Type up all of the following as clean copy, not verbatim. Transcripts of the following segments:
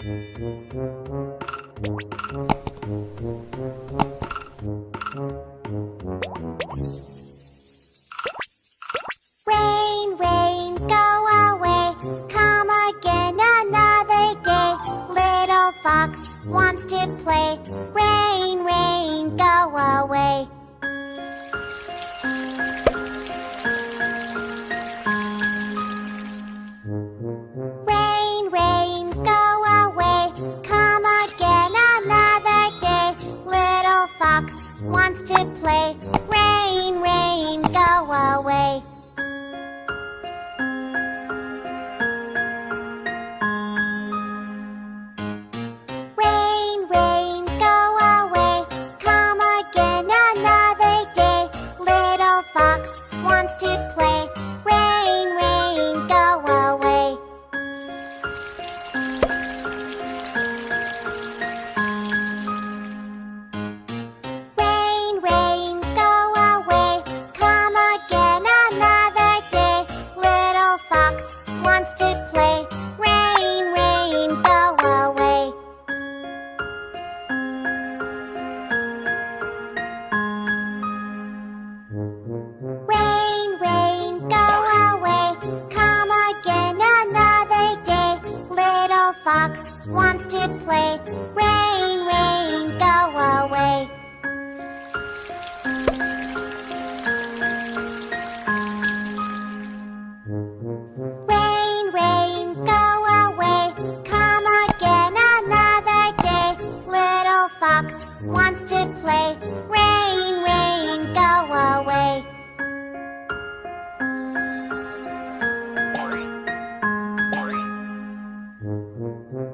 Rain, rain, go away. Come again another day. Little fox wants to play. Rain, rain, go away. Rain, rain, go away. Come again another day. Little fox wants to play. Rain, rain, go away. Rain, rain, go away. Come again another day. Little fox wants to play. Rain, rain, go away. Rain, rain, go away. Come again another day. Little fox wants to play. Rain, rain, go away. Rain, rain, go away. Come again another day. Little fox wants to play. Rain, rain, go away. Rain, rain, go away. Come again another day. Little fox wants to play. Rain, rain, go away.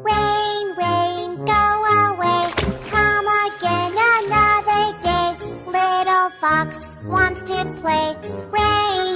Rain, rain, go away. Come again another day. Little fox wants to play. Rain,